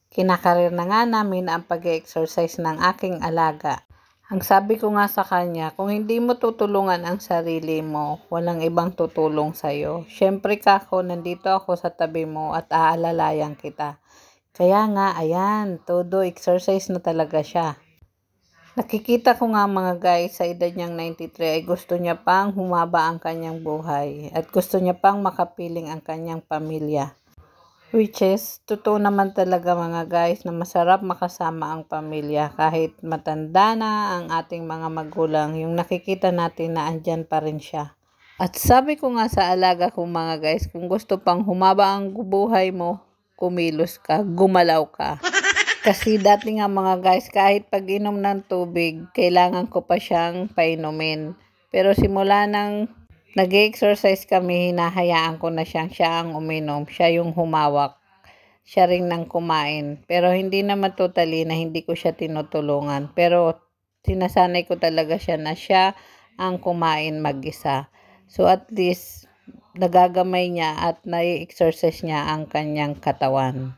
Kinakarir na nga namin ang pag-exercise ng aking alaga. Ang sabi ko nga sa kanya, kung hindi mo tutulungan ang sarili mo, walang ibang tutulong sa'yo. Siyempre kako, nandito ako sa tabi mo at aalalayan kita. Kaya nga, ayan, todo exercise na talaga siya. Nakikita ko nga mga guys, sa edad niyang 93 ay gusto niya pang humaba ang kanyang buhay at gusto niya pang makapiling ang kanyang pamilya. Which is, totoo naman talaga mga guys na masarap makasama ang pamilya kahit matanda na ang ating mga magulang, yung nakikita natin na andyan pa rin siya. At sabi ko nga sa alaga ko mga guys, kung gusto pang humaba ang buhay mo, kumilos ka, gumalaw ka. Kasi dati nga mga guys, kahit pag-inom ng tubig, kailangan ko pa siyang painumin. Pero simula nang nag-exercise kami, hinahayaan ko na siya ang uminom, siya yung humawak, siya ring nang kumain. Pero hindi naman totally na hindi ko siya tinutulungan. Pero sinasanay ko talaga siya na siya ang kumain mag-isa. So at least nagagamay niya at nai-exercise niya ang kanyang katawan.